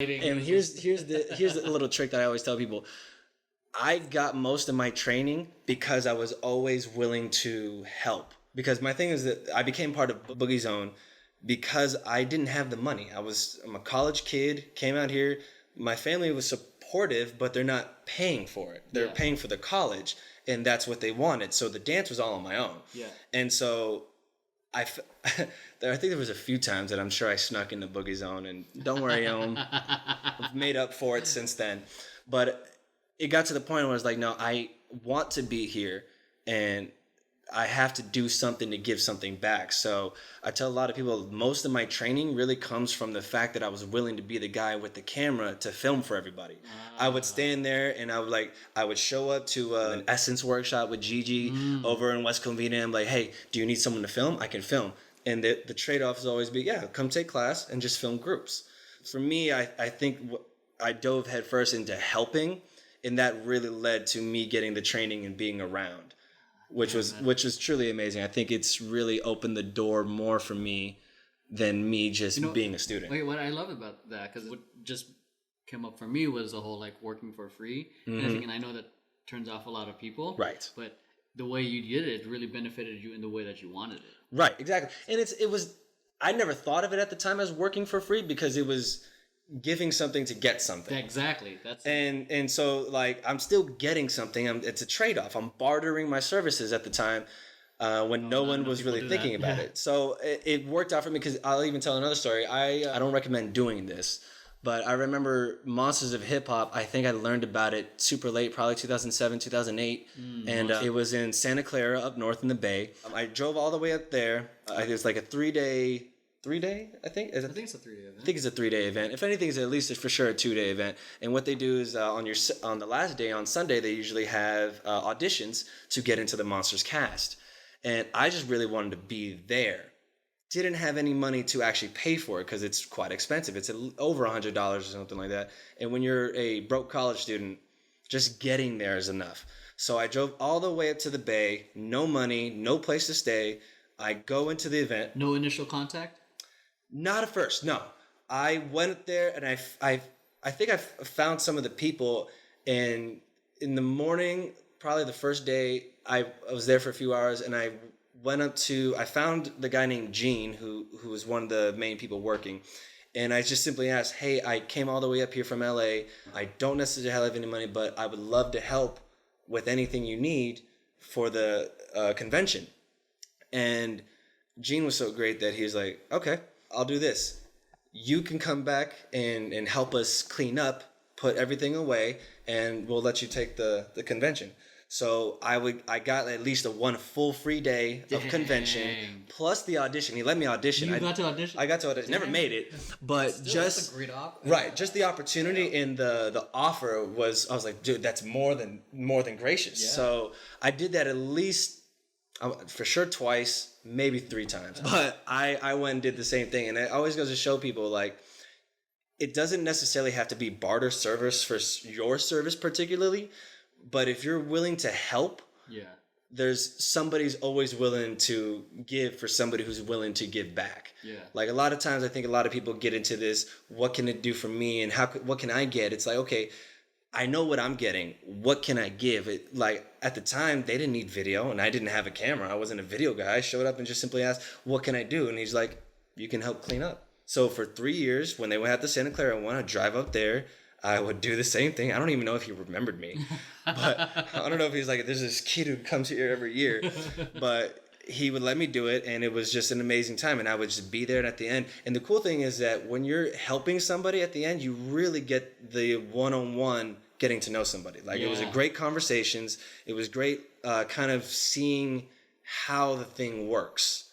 And here's the little trick that I always tell people. I got most of my training because I was always willing to help. Because my thing is that I became part of Boogiezone because I didn't have the money. I'm a college kid, came out here. My family was supportive, but they're not paying for it. They're paying for the college, and that's what they wanted. So the dance was all on my own. Yeah. And so I think there was a few times that I'm sure I snuck into Boogiezone, and don't worry, I've made up for it since then. But it got to the point where I was like, no, I want to be here, and I have to do something to give something back. So I tell a lot of people, most of my training really comes from the fact that I was willing to be the guy with the camera to film for everybody. I would stand there and I would show up to an Essence workshop with Gigi over in West Covina. I'm like, hey, do you need someone to film? I can film. And the trade-off is always be, come take class and just film groups. For me, I think I dove headfirst into helping, and that really led to me getting the training and being around. Which was truly amazing. I think it's really opened the door more for me than me just being a student. Wait, what I love about that, because what just came up for me was the whole working for free and everything, and I know that turns off a lot of people. Right. But the way you did it really benefited you in the way that you wanted it. Right, exactly. And it was I never thought of it at the time as working for free because it was giving something to get something. Exactly. And so I'm still getting something. It's a trade-off. I'm bartering my services at the time when no one was really thinking about it. So it worked out for me because I'll even tell another story. I don't recommend doing this, but I remember Monsters of Hip Hop. I think I learned about it super late, probably 2007, 2008. And it was in Santa Clara up north in the Bay. I drove all the way up there. It was like a 3-day, I think? I think it's a 3-day event. I think it's a 3-day event. If anything, it's at least for sure a 2-day event. And what they do is on the last day, on Sunday, they usually have auditions to get into the Monsters cast. And I just really wanted to be there. Didn't have any money to actually pay for it because it's quite expensive. It's over $100 or something like that. And when you're a broke college student, just getting there is enough. So I drove all the way up to the Bay, no money, no place to stay. I go into the event. No initial contact? Not at first, no. I went there and I think I found some of the people, and in the morning, probably the first day, I was there for a few hours, and I found the guy named Gene, who was one of the main people working, and I just simply asked, hey, I came all the way up here from LA. I don't necessarily have any money, but I would love to help with anything you need for the convention. And Gene was so great that he was like, okay, I'll do this. You can come back and help us clean up, put everything away, and we'll let you take the convention. So I got at least one full free day of convention plus the audition. He let me audition. You got to audition? I got to audition. Never made it, but that's a great op. Right, just the opportunity and the offer was. I was like, dude, that's more than gracious. Yeah. So I did that at least. For sure twice, maybe 3 times. But I went and did the same thing. And it always goes to show people, it doesn't necessarily have to be barter service for your service particularly. But if you're willing to help, there's somebody's always willing to give for somebody who's willing to give back. Yeah. A lot of times I think a lot of people get into this, what can it do for me and what can I get? It's like, okay, I know what I'm getting. What can I give? At the time, they didn't need video, and I didn't have a camera. I wasn't a video guy. I showed up and just simply asked, what can I do? And he's like, you can help clean up. So for 3 years, when they went out to Santa Clara, I wanted to drive up there. I would do the same thing. I don't even know if he remembered me. But I don't know if he's like, there's this kid who comes here every year. But he would let me do it, and it was just an amazing time. And I would just be there, and at the end. And the cool thing is that when you're helping somebody at the end, you really get the one-on-one getting to know somebody. It was a great conversations. It was great kind of seeing how the thing works.